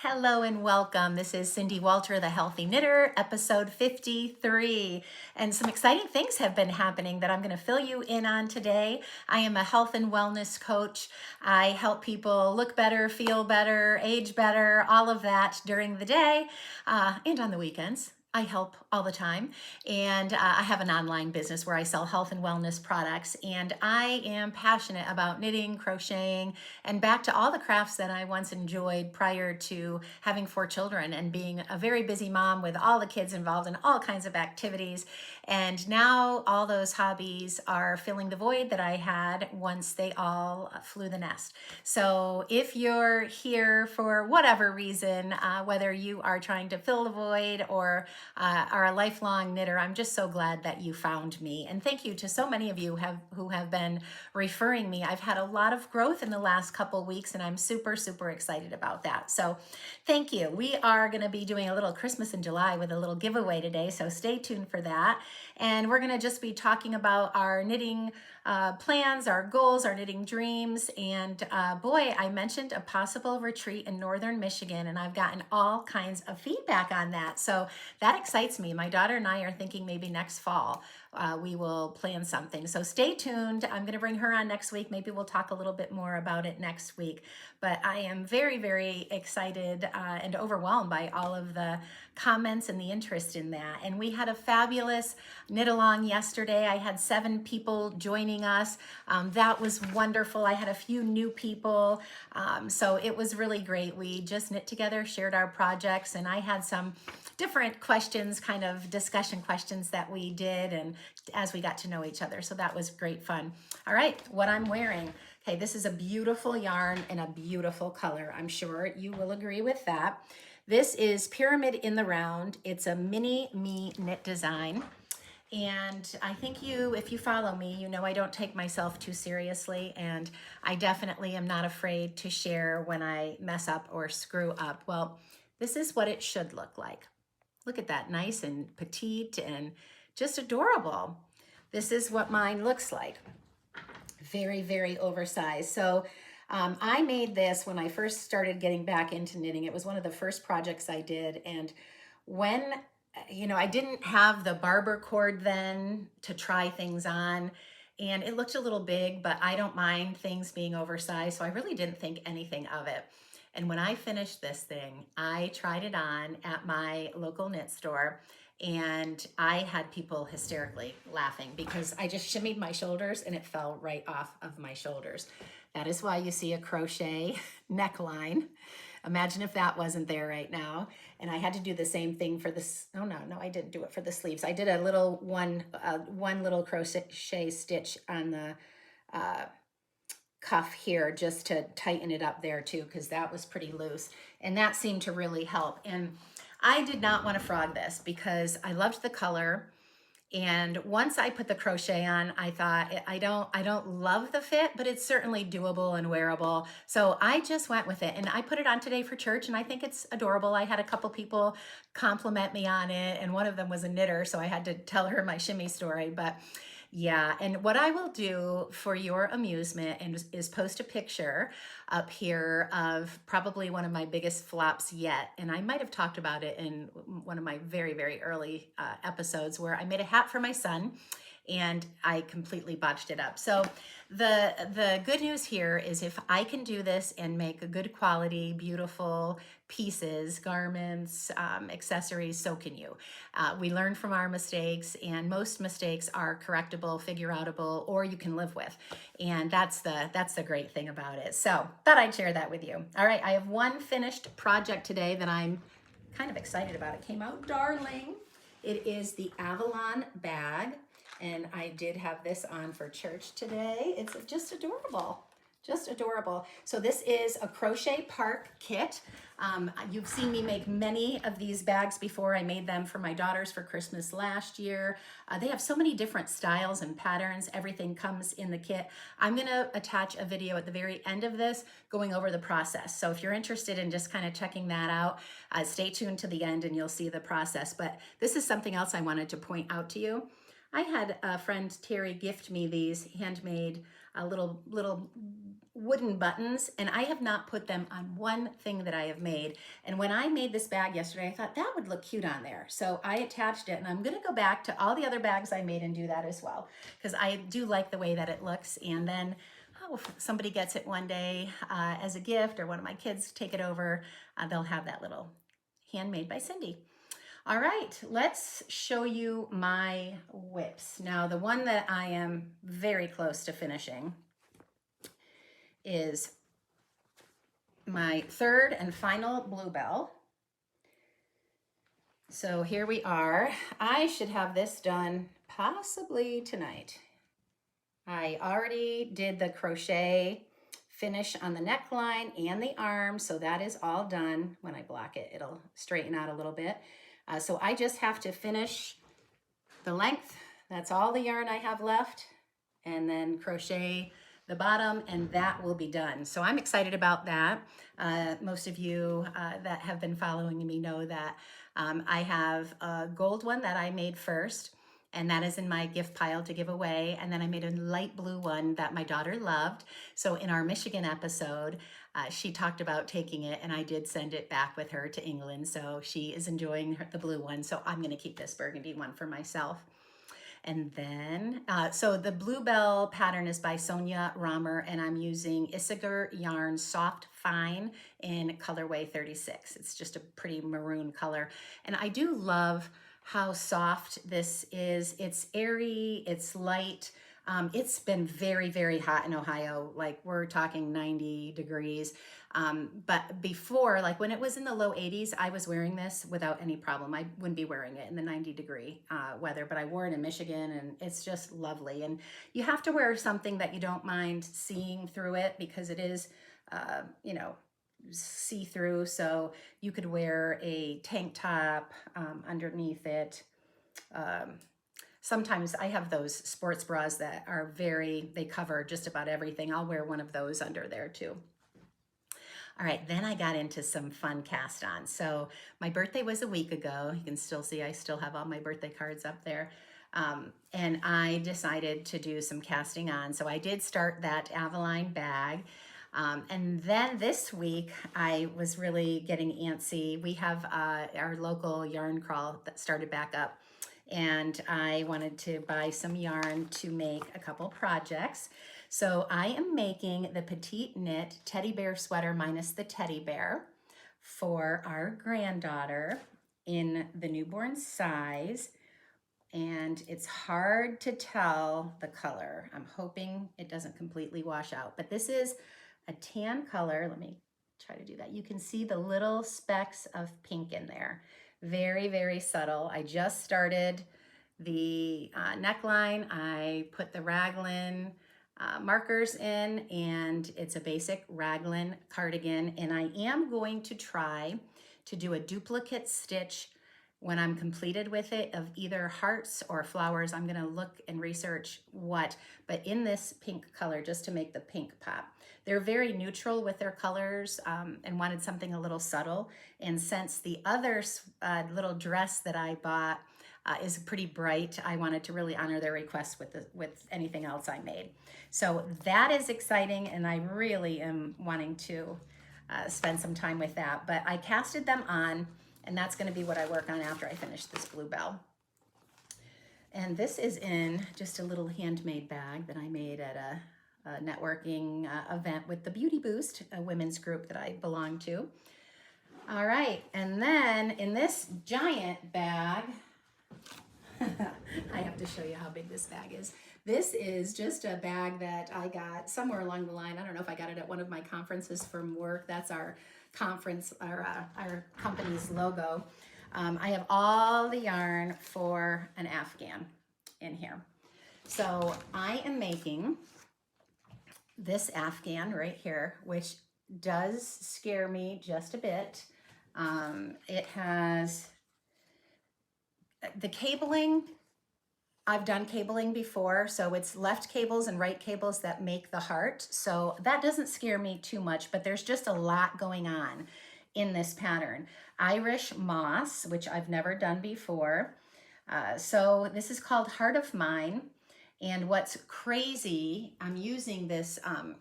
Hello and welcome. This is Cindy Walter, the Healthy Knitter, episode 53. And some exciting things have been happening that I'm going to fill you in on today. I am a health and wellness coach. I help people look better, feel better, age better, all of that during the day and on the weekends. I help all the time, and I have an online business where I sell health and wellness products, and I am passionate about knitting, crocheting, and back to all the crafts that I once enjoyed prior to having 4 children and being a very busy mom with all the kids involved in all kinds of activities. And now all those hobbies are filling the void that I had once they all flew the nest. So if you're here for whatever reason, whether you are trying to fill the void or are a lifelong knitter, I'm just so glad that you found me. And thank you to so many of you who have been referring me. I've had a lot of growth in the last couple weeks, and I'm super, super excited about that. So thank you. We are going to be doing a little Christmas in July with a little giveaway today, so stay tuned for that. And we're going to just be talking about our knitting plans, our goals, our knitting dreams. And boy, I mentioned a possible retreat in northern Michigan, and I've gotten all kinds of feedback on that. So that excites me. My daughter and I are thinking maybe next fall we will plan something. So stay tuned. I'm going to bring her on next week. Maybe we'll talk a little bit more about it next week. But I am very, very excited and overwhelmed by all of the comments and the interest in that. And we had a fabulous knit along yesterday. I had 7 people joining us. That was wonderful. I had a few new people. So it was really great. We just knit together, shared our projects, and I had some different questions, kind of discussion questions that we did, and as we got to know each other. So that was great fun. All right, what I'm wearing. Okay, this is a beautiful yarn and a beautiful color. I'm sure you will agree with that. This is Pyramid in the Round. It's a mini me knit design. And I think if you follow me, you know I don't take myself too seriously, and I definitely am not afraid to share when I mess up or screw up. Well, this is what it should look like. Look at that, nice and petite and just adorable. This is what mine looks like. Very, very oversized. So I made this when I first started getting back into knitting. It was one of the first projects I did. And when, I didn't have the barber cord then to try things on, and it looked a little big, but I don't mind things being oversized. So I really didn't think anything of it. And when I finished this thing, I tried it on at my local knit store, and I had people hysterically laughing because I just shimmied my shoulders and it fell right off of my shoulders. That is why you see a crochet neckline. Imagine if that wasn't there right now. And I had to do the same thing for this. Oh, no, I didn't do it for the sleeves. I did a little one little crochet stitch on the cuff here just to tighten it up there too, because that was pretty loose, and that seemed to really help. And I did not want to frog this because I loved the color, and once I put the crochet on, I thought I don't love the fit, but it's certainly doable and wearable. So I just went with it, and I put it on today for church, and I think it's adorable. I had a couple people compliment me on it, and one of them was a knitter, so I had to tell her my shimmy story. But yeah, and what I will do for your amusement is post a picture up here of probably one of my biggest flops yet. And I might have talked about it in one of my very, very early episodes, where I made a hat for my son and I completely botched it up. So the good news here is, if I can do this and make a good quality, beautiful pieces, garments, accessories, so can you. We learn from our mistakes, and most mistakes are correctable, figure outable, or you can live with. And that's the great thing about it. So thought I'd share that with you. All right, I have one finished project today that I'm kind of excited about. It came out darling. It is the Avalon Bag. And I did have this on for church today. It's just adorable, just adorable. So this is a Crochet Park kit. You've seen me make many of these bags before. I made them for my daughters for Christmas last year. They have so many different styles and patterns. Everything comes in the kit. I'm gonna attach a video at the very end of this going over the process. So if you're interested in just kind of checking that out, stay tuned to the end and you'll see the process. But this is something else I wanted to point out to you. I had a friend, Terry, gift me these handmade little wooden buttons, and I have not put them on one thing that I have made. And when I made this bag yesterday, I thought that would look cute on there. So I attached it, and I'm gonna go back to all the other bags I made and do that as well, because I do like the way that it looks. And then, oh, if somebody gets it one day as a gift, or one of my kids take it over, they'll have that little Handmade by Cindy. All right, let's show you my whips. Now, the one that I am very close to finishing is my third and final Bluebell. So here we are. I should have this done possibly tonight. I already did the crochet finish on the neckline and the arm, so that is all done. When I block it, it'll straighten out a little bit. So I just have to finish the length. That's all the yarn I have left, and then crochet the bottom, and that will be done. So I'm excited about that. Most of you that have been following me know that I have a gold one that I made first, and that is in my gift pile to give away. And then I made a light blue one that my daughter loved. So in our Michigan episode, she talked about taking it, and I did send it back with her to England. So she is enjoying the blue one. So I'm gonna keep this burgundy one for myself. And then, so the Bluebell pattern is by Sonja, and I'm using Isager yarn Soft Fine in Colorway 36. It's just a pretty maroon color. And I do love how soft this is. It's airy, it's light. It's been very, very hot in Ohio. Like, we're talking 90 degrees. But before, like when it was in the low 80s, I was wearing this without any problem. I wouldn't be wearing it in the 90-degree weather, but I wore it in Michigan, and it's just lovely. And you have to wear something that you don't mind seeing through it, because it is, you know, see-through. So you could wear a tank top underneath it. Sometimes I have those sports bras that are they cover just about everything. I'll wear one of those under there too. All right, then I got into some fun cast-ons. So my birthday was a week ago. You can still see I still have all my birthday cards up there. And I decided to do some casting on. So I did start that Aveline bag. And then this week, I was really getting antsy. We have our local yarn crawl that started back up, and I wanted to buy some yarn to make a couple projects. So I am making the Petite Knit teddy bear sweater minus the teddy bear for our granddaughter in the newborn size. And it's hard to tell the color. I'm hoping it doesn't completely wash out, but this is a tan color. Let me try to do that. You can see the little specks of pink in there. Very, very subtle. I just started the neckline. I put the raglan markers in, and it's a basic raglan cardigan. And I am going to try to do a duplicate stitch when I'm completed with it of either hearts or flowers. I'm gonna look and research what, but in this pink color, just to make the pink pop. They're very neutral with their colors, and wanted something a little subtle. And since the other little dress that I bought is pretty bright, I wanted to really honor their request with anything else I made. So that is exciting, and I really am wanting to spend some time with that. But I casted them on, and that's going to be what I work on after I finish this Bluebell. And this is in just a little handmade bag that I made at a networking event with the Beauty Boost, a women's group that I belong to. All right, and then in this giant bag, I have to show you how big this bag is. This is just a bag that I got somewhere along the line. I don't know if I got it at one of my conferences from work. That's our conference, our company's logo. I have all the yarn for an Afghan in here. So I am making this Afghan right here, which does scare me just a bit. It has the cabling. I've done cabling before, so it's left cables and right cables that make the heart. So that doesn't scare me too much, but there's just a lot going on in this pattern. Irish moss, which I've never done before. So this is called Heart of Mine. And what's crazy, I'm using this, oh,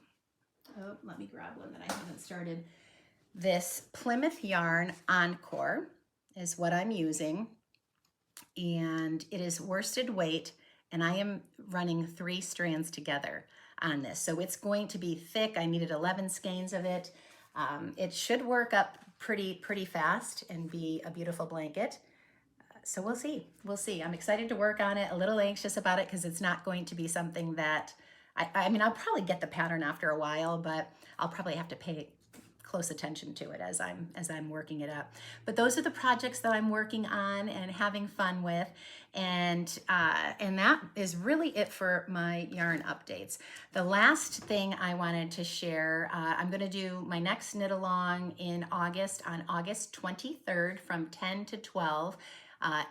let me grab one that I haven't started. This Plymouth yarn Encore is what I'm using. And it is worsted weight, and I am running 3 strands together on this. So it's going to be thick. I needed 11 skeins of it. It should work up pretty fast and be a beautiful blanket. So we'll see. We'll see. I'm excited to work on it, a little anxious about it because it's not going to be something that, I mean, I'll probably get the pattern after a while, but I'll probably have to pay close attention to it as I'm working it up. But those are the projects that I'm working on and having fun with, and that is really it for my yarn updates. The last thing I wanted to share, I'm going to do my next knit along in August, on August 23rd from 10 to 12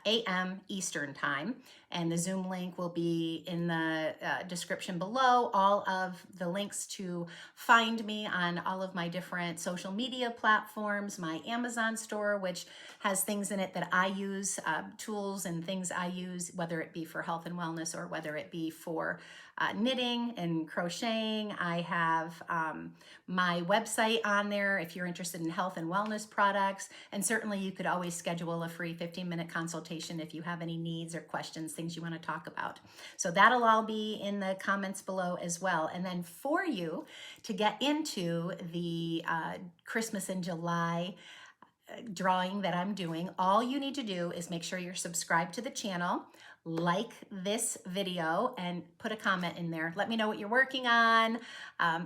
a.m. Eastern time, and the Zoom link will be in the description below. All of the links to find me on all of my different social media platforms, my Amazon store, which has things in it that I use, tools and things I use, whether it be for health and wellness or whether it be for knitting and crocheting. I have my website on there if you're interested in health and wellness products, and certainly you could always schedule a free 15-minute consultation if you have any needs or questions, things you want to talk about. So that'll all be in the comments below as well. And then for you to get into the Christmas in July drawing that I'm doing, all you need to do is make sure you're subscribed to the channel, like this video, and put a comment in there. Let me know what you're working on,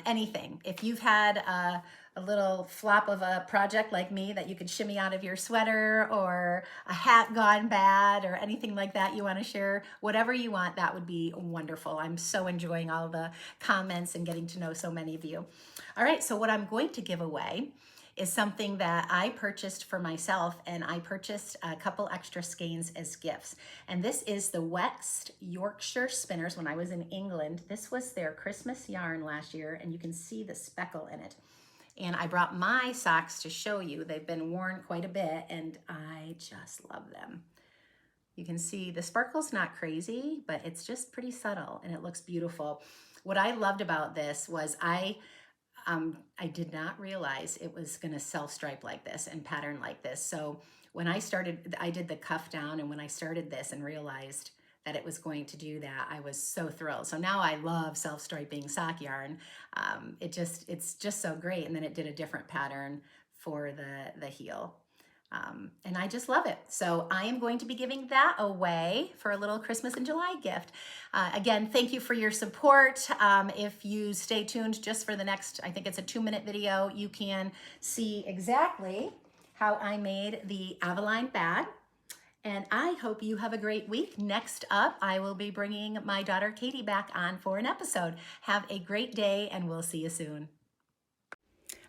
anything. If you've had a little flop of a project like me that you could shimmy out of your sweater, or a hat gone bad, or anything like that you want to share, whatever you want, that would be wonderful. I'm so enjoying all the comments and getting to know so many of you. All right, so what I'm going to give away is something that I purchased for myself, and I purchased a couple extra skeins as gifts. And this is the West Yorkshire Spinners. When I was in England, this was their Christmas yarn last year, and you can see the speckle in it. And I brought my socks to show you. They've been worn quite a bit, and I just love them. You can see the sparkle's not crazy, but it's just pretty subtle, and it looks beautiful. What I loved about this was I did not realize it was going to self-stripe like this and pattern like this. So when I started, I did the cuff down, and when I started this and realized that it was going to do that, I was so thrilled. So now I love self-striping sock yarn. It's just so great. And then it did a different pattern for the heel. And I just love it. So I am going to be giving that away for a little Christmas in July gift. Again, thank you for your support. If you stay tuned just for the next, I think it's a 2-minute video, you can see exactly how I made the Aveline bag. And I hope you have a great week. Next up, I will be bringing my daughter Katie back on for an episode. Have a great day, and we'll see you soon.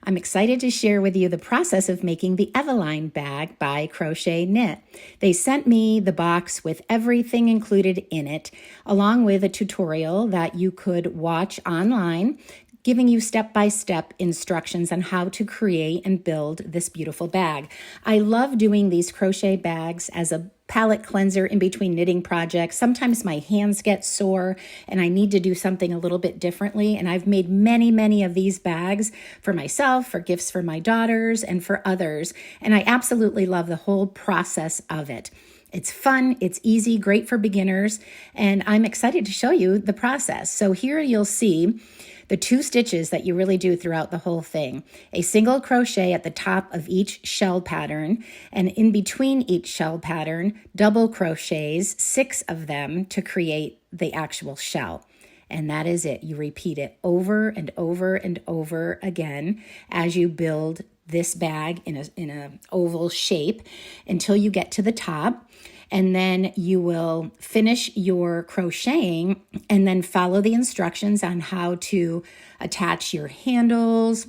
I'm excited to share with you the process of making the Aveline bag by Crochet Knit. They sent me the box with everything included in it, along with a tutorial that you could watch online, giving you step-by-step instructions on how to create and build this beautiful bag. I love doing these crochet bags as a palette cleanser in between knitting projects. Sometimes my hands get sore and I need to do something a little bit differently. And I've made many of these bags for myself, for gifts for my daughters, and for others. And I absolutely love the whole process of it. It's fun, it's easy, great for beginners, and I'm excited to show you the process. So here you'll see the 2 stitches that you really do throughout the whole thing. A single crochet at the top of each shell pattern, and in between each shell pattern, double crochets, 6 of them, to create the actual shell. And that is it. You repeat it over and over and over again as you build this bag in a oval shape until you get to the top. And then you will finish your crocheting and then follow the instructions on how to attach your handles.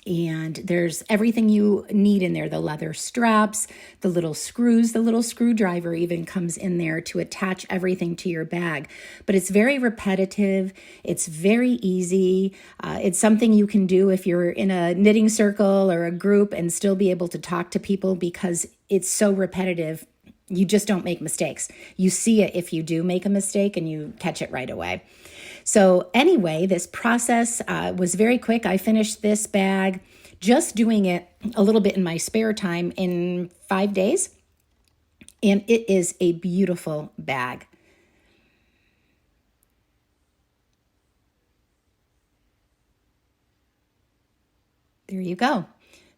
And there's everything you need in there, the leather straps, the little screws, the little screwdriver even comes in there to attach everything to your bag. But it's very repetitive. It's very easy. It's something you can do if you're in a knitting circle or a group and still be able to talk to people because it's so repetitive. You just don't make mistakes. You see it if you do make a mistake and you catch it right away. So anyway, this process was very quick. I finished this bag just doing it a little bit in my spare time in 5 days. And it is a beautiful bag. There you go.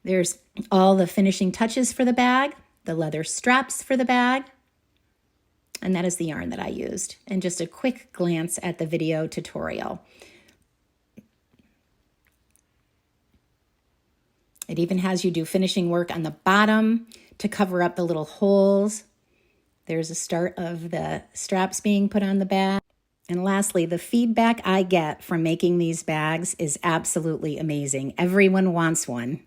There's all the finishing touches for the bag, the leather straps for the bag, and that is the yarn that I used. And just a quick glance at the video tutorial. It even has you do finishing work on the bottom to cover up the little holes. There's a start of the straps being put on the bag. And lastly, the feedback I get from making these bags is absolutely amazing. Everyone wants one.